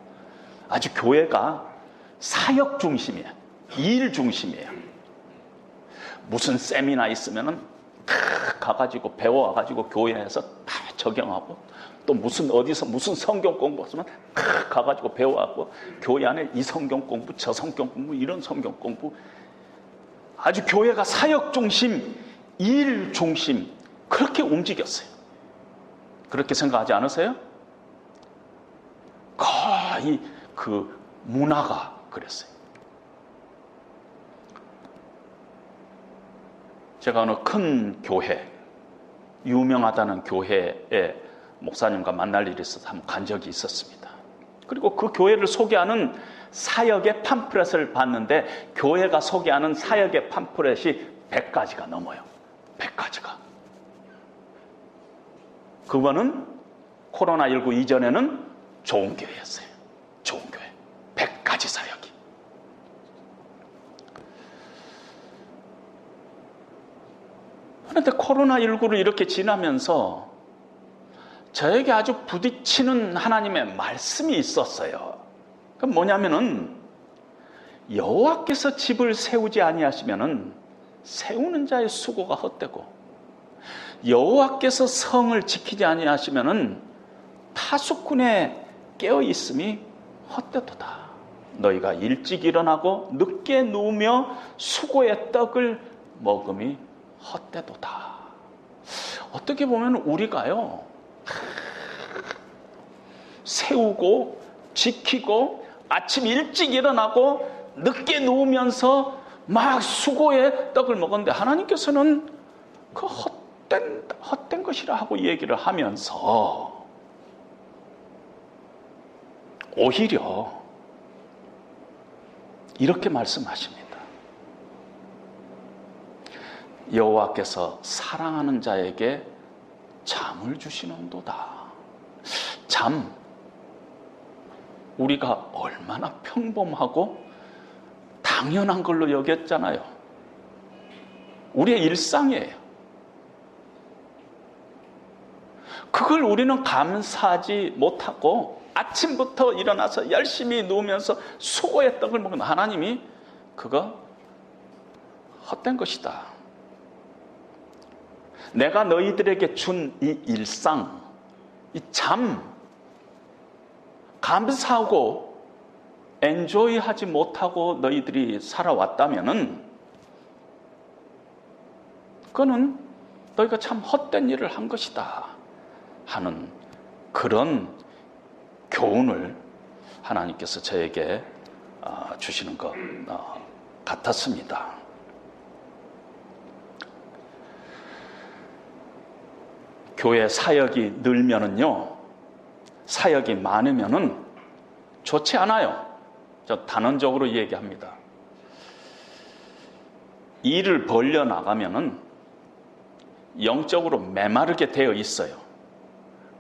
아주 교회가 사역 중심이에요. 일 중심이에요. 무슨 세미나 있으면은 가가지고 배워와가지고 교회에서 다 적용하고, 또 어디서 무슨 성경 공부 했으면 가가지고 배워갖고 교회 안에 이 성경 공부 저 성경 공부 이런 성경 공부, 아주 교회가 사역 중심 일 중심 그렇게 움직였어요. 그렇게 생각하지 않으세요? 거의 그 문화가 그랬어요. 제가 어느 큰 교회, 유명하다는 교회에 목사님과 만날 일이 있어서 한번 간 적이 있었습니다. 그리고 그 교회를 소개하는 사역의 팜플렛을 봤는데 교회가 소개하는 사역의 팜플렛이 100가지가 넘어요. 100가지가. 그거는 코로나19 이전에는 좋은 교회였어요. 좋은 교회. 100가지 사역이. 그런데 코로나19를 이렇게 지나면서 저에게 아주 부딪히는 하나님의 말씀이 있었어요. 그 뭐냐면은 여호와께서 집을 세우지 아니하시면은 세우는 자의 수고가 헛되고 여호와께서 성을 지키지 아니하시면은 타숙군의 깨어 있음이 헛되도다. 너희가 일찍 일어나고 늦게 누우며 수고의 떡을 먹음이 헛되도다. 어떻게 보면 우리가요, 세우고 지키고 아침 일찍 일어나고 늦게 누우면서 막 수고의 떡을 먹었는데 하나님께서는 그 헛된 것이라 하고 얘기를 하면서 오히려 이렇게 말씀하십니다. 여호와께서 사랑하는 자에게 잠을 주시는도다. 잠, 우리가 얼마나 평범하고 당연한 걸로 여겼잖아요. 우리의 일상이에요. 그걸 우리는 감사하지 못하고 아침부터 일어나서 열심히 누우면서 수고의 떡을 먹는 하나님이 그거 헛된 것이다. 내가 너희들에게 준 이 일상, 이 잠, 감사하고 엔조이하지 못하고 너희들이 살아왔다면은 그거는 너희가 참 헛된 일을 한 것이다 하는 그런 교훈을 하나님께서 저에게 주시는 것 같았습니다. 교회 사역이 늘면은요, 사역이 많으면은 좋지 않아요. 저 단언적으로 얘기합니다. 일을 벌려 나가면은 영적으로 메마르게 되어 있어요.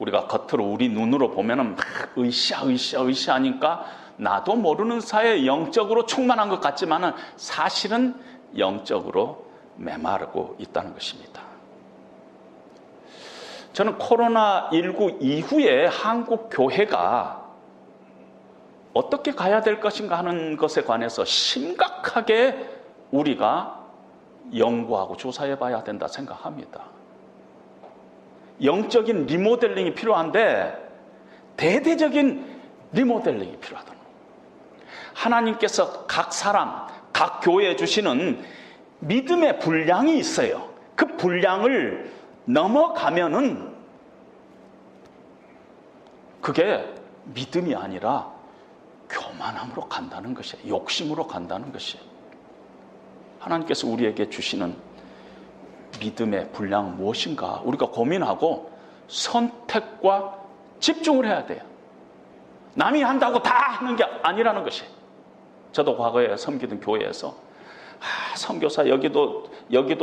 우리가 겉으로 우리 눈으로 보면은 막 으쌰으쌰으쌰하니까 나도 모르는 사이에 영적으로 충만한 것 같지만은 사실은 영적으로 메마르고 있다는 것입니다. 저는 코로나19 이후에 한국 교회가 어떻게 가야 될 것인가 하는 것에 관해서 심각하게 우리가 연구하고 조사해 봐야 된다 생각합니다. 영적인 리모델링이 필요한데 대대적인 리모델링이 필요하다. 하나님께서 각 사람, 각 교회에 주시는 믿음의 분량이 있어요. 그 분량을 넘어가면은 그게 믿음이 아니라 교만함으로 간다는 것이에요. 욕심으로 간다는 것이에요. 하나님께서 우리에게 주시는 믿음의 분량은 무엇인가 우리가 고민하고 선택과 집중을 해야 돼요. 남이 한다고 다 하는 게 아니라는 것이에요. 저도 과거에 섬기던 교회에서 선교사 여기도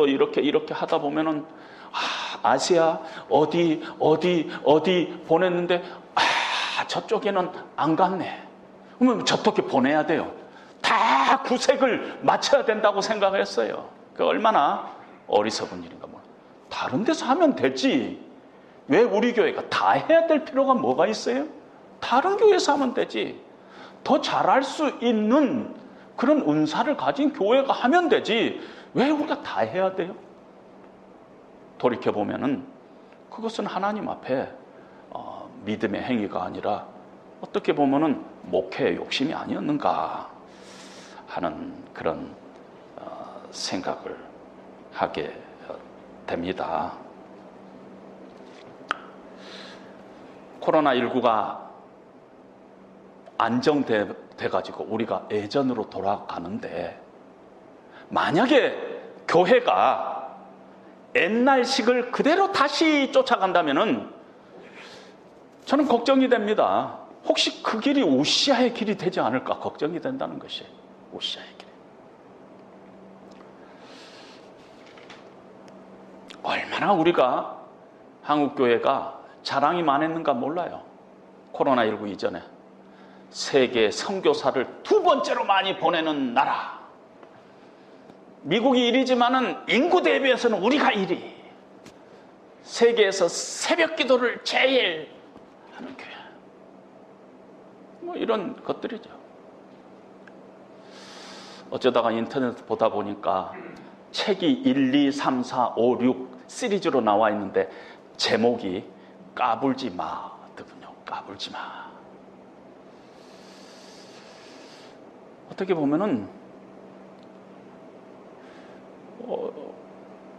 이렇게 하다 보면은 아시아 어디 보냈는데 저쪽에는 안 갔네. 그러면 저쪽에 보내야 돼요. 다 구색을 맞춰야 된다고 생각했어요. 그 얼마나 어리석은 일인가. 다른 데서 하면 되지. 왜 우리 교회가 다 해야 될 필요가 뭐가 있어요? 다른 교회에서 하면 되지. 더 잘할 수 있는 그런 은사를 가진 교회가 하면 되지. 왜 우리가 다 해야 돼요? 돌이켜보면은 그것은 하나님 앞에 믿음의 행위가 아니라 어떻게 보면은 목회의 욕심이 아니었는가 하는 그런 생각을 하게 됩니다. 코로나19가 안정돼가지고 우리가 예전으로 돌아가는데 만약에 교회가 옛날식을 그대로 다시 쫓아간다면은 저는 걱정이 됩니다. 혹시 그 길이 우시아의 길이 되지 않을까 걱정이 된다는 것이에요. 우시아의 길. 얼마나 우리가 한국교회가 자랑이 많았는가 몰라요. 코로나19 이전에 세계 선교사를 두 번째로 많이 보내는 나라. 미국이 1위지만은 인구 대비해서는 우리가 1위. 세계에서 새벽 기도를 제일 하는 교회. 뭐 이런 것들이죠. 어쩌다가 인터넷 보다 보니까 책이 1, 2, 3, 4, 5, 6 시리즈로 나와 있는데 제목이 까불지 마더군요. 까불지 마. 어떻게 보면은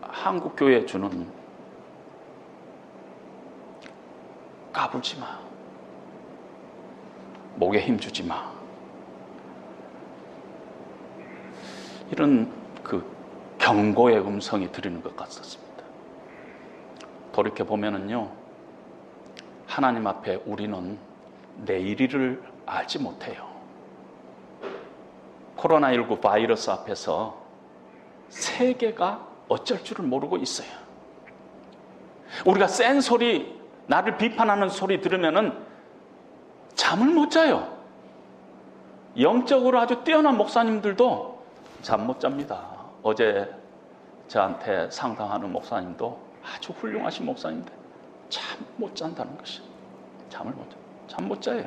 한국 교회에 주는 까불지 마. 목에 힘 주지 마. 이런 그 경고의 음성이 들리는 것 같았습니다. 돌이켜 보면은요, 하나님 앞에 우리는 내일을 알지 못해요. 코로나19 바이러스 앞에서 세계가 어쩔 줄을 모르고 있어요. 우리가 센 소리, 나를 비판하는 소리 들으면은 잠을 못 자요. 영적으로 아주 뛰어난 목사님들도 잠 못 잡니다. 어제 저한테 상담하는 목사님도 아주 훌륭하신 목사님인데 잠 못 잔다는 것이. 잠을 못 자. 잠 못 자요.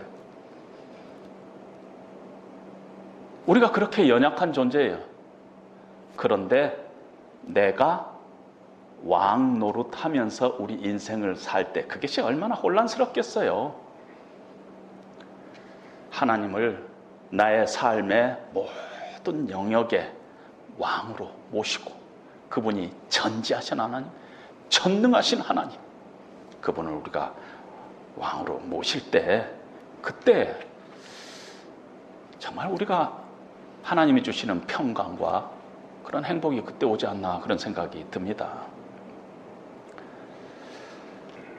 우리가 그렇게 연약한 존재예요. 그런데 내가 왕 노릇하면서 우리 인생을 살 때 그것이 얼마나 혼란스럽겠어요. 하나님을 나의 삶의 모든 영역에 왕으로 모시고 그분이 전지하신 하나님, 전능하신 하나님, 그분을 우리가 왕으로 모실 때 그때 정말 우리가 하나님이 주시는 평강과 그런 행복이 그때 오지 않나 그런 생각이 듭니다.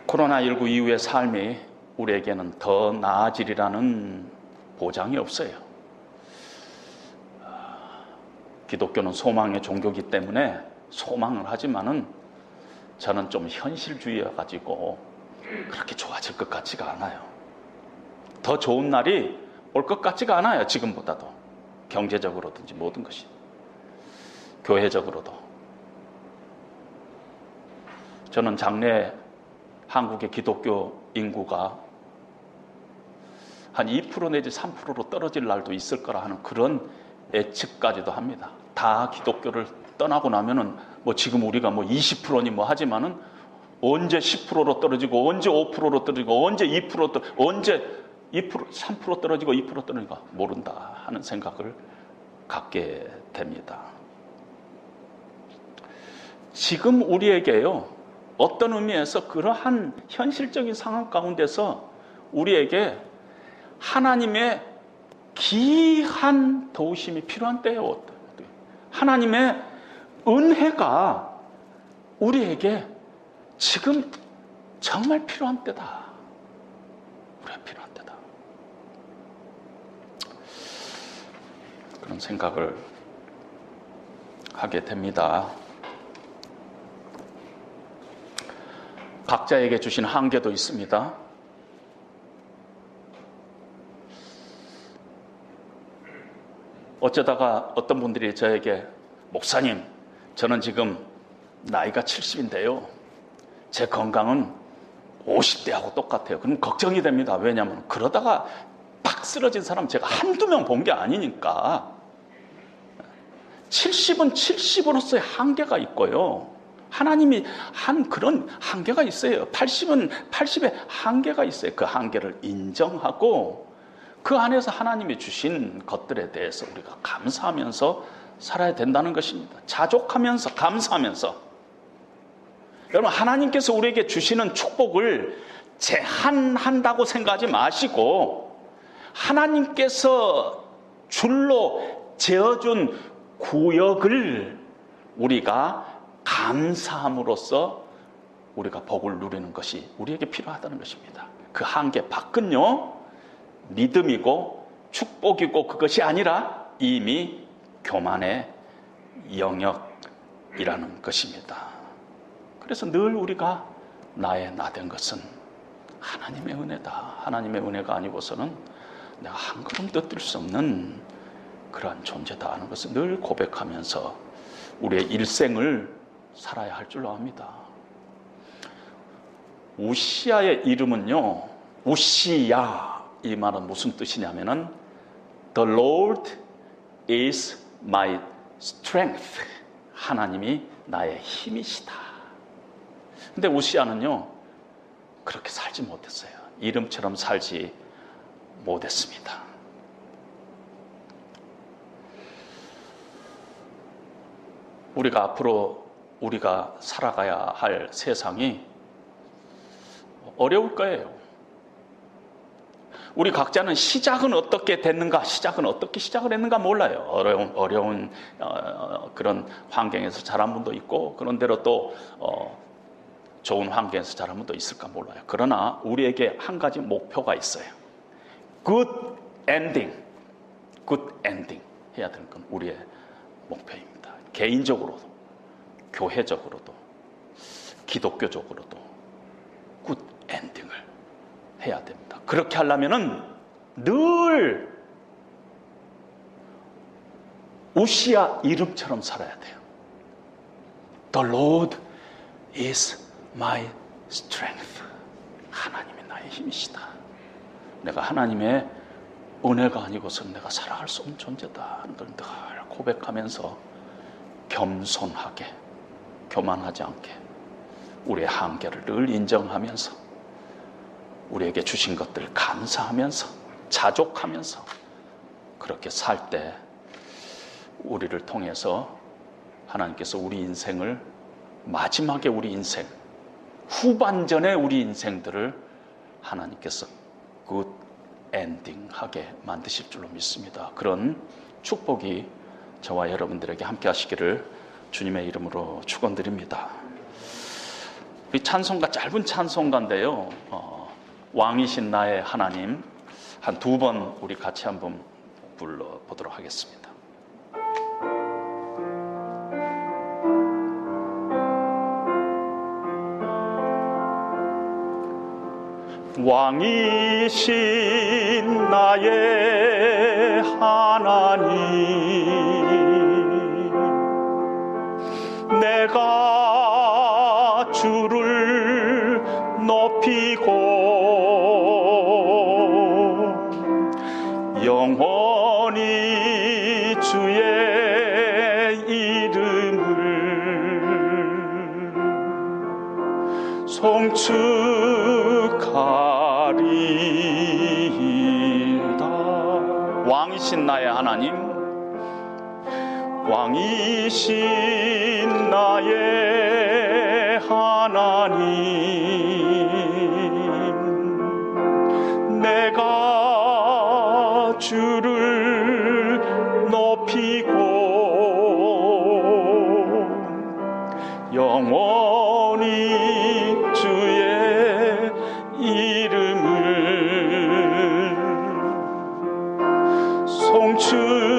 코로나19 이후의 삶이 우리에게는 더 나아지리라는 보장이 없어요. 기독교는 소망의 종교이기 때문에 소망을 하지만은 저는 좀 현실주의여가지고 그렇게 좋아질 것 같지가 않아요. 더 좋은 날이 올 것 같지가 않아요. 지금보다도. 경제적으로든지 모든 것이. 교회적으로도. 저는 장래 한국의 기독교 인구가 한 2% 내지 3%로 떨어질 날도 있을 거라 하는 그런 예측까지도 합니다. 다 기독교를 떠나고 나면은 뭐 지금 우리가 뭐 20%니 뭐 하지만은 언제 10%로 떨어지고 언제 5%로 떨어지고 언제 2% 언제 2% 3% 떨어지고 2% 떨어지니까 모른다 하는 생각을 갖게 됩니다. 지금 우리에게요, 어떤 의미에서 그러한 현실적인 상황 가운데서 우리에게 하나님의 귀한 도우심이 필요한 때예요. 하나님의 은혜가 우리에게 지금 정말 필요한 때다. 우리가 필요한 때다. 그런 생각을 하게 됩니다. 각자에게 주신 한계도 있습니다. 어쩌다가 어떤 분들이 저에게 목사님, 저는 지금 나이가 70인데요. 제 건강은 50대하고 똑같아요. 그럼 걱정이 됩니다. 왜냐하면 그러다가 팍 쓰러진 사람 제가 한두 명 본 게 아니니까. 70은 70으로서의 한계가 있고요. 하나님이 한 그런 한계가 있어요. 80은 80의 한계가 있어요. 그 한계를 인정하고 그 안에서 하나님이 주신 것들에 대해서 우리가 감사하면서 살아야 된다는 것입니다. 자족하면서 감사하면서. 여러분, 하나님께서 우리에게 주시는 축복을 제한한다고 생각하지 마시고 하나님께서 줄로 재어준 구역을 우리가 감사함으로써 우리가 복을 누리는 것이 우리에게 필요하다는 것입니다. 그 한계 밖은요, 믿음이고 축복이고 그것이 아니라 이미 교만의 영역이라는 것입니다. 그래서 늘 우리가 나의 나 된 것은 하나님의 은혜다. 하나님의 은혜가 아니고서는 내가 한 걸음 더 뛸 수 없는 그러한 존재다 하는 것을 늘 고백하면서 우리의 일생을 살아야 할 줄로 압니다. 우시야의 이름은요, 우시야, 이 말은 무슨 뜻이냐면은 The Lord is my strength. 하나님이 나의 힘이시다. 근데 우시야는요, 그렇게 살지 못했어요. 이름처럼 살지 못했습니다. 우리가 앞으로 우리가 살아가야 할 세상이 어려울 거예요. 우리 각자는 시작은 어떻게 됐는가, 시작은 어떻게 시작을 했는가 몰라요. 어려운 그런 환경에서 자란 분도 있고, 그런 대로 또 좋은 환경에서 자란 분도 있을까 몰라요. 그러나 우리에게 한 가지 목표가 있어요. Good ending 해야 되는 건 우리의 목표입니다. 개인적으로도, 교회적으로도, 기독교적으로도 good ending을 해야 됩니다. 그렇게 하려면은 늘 우시야 이름처럼 살아야 돼요. The Lord is my strength. 하나님이 나의 힘이시다. 내가 하나님의 은혜가 아니고서는 내가 살아갈 수 없는 존재다 하는 걸 늘 고백하면서 겸손하게, 교만하지 않게 우리의 한계를 늘 인정하면서 우리에게 주신 것들을 감사하면서 자족하면서 그렇게 살 때 우리를 통해서 하나님께서 우리 인생을, 마지막에 우리 인생, 후반전에 우리 인생들을 하나님께서 굿 엔딩하게 만드실 줄로 믿습니다. 그런 축복이 저와 여러분들에게 함께 하시기를 주님의 이름으로 축원드립니다. 우리 찬송가, 짧은 찬송가인데요, 왕이신 나의 하나님, 한 2번 우리 같이 한번 불러보도록 하겠습니다. 왕이신 나의 하나님, 내가 주를 높이고 영원히 주의 이름을 송축하리이다. 왕이신 나의 하나님, 왕이신 나의 하나님, 내가 주를 높이고 영원히 주의 이름을 송축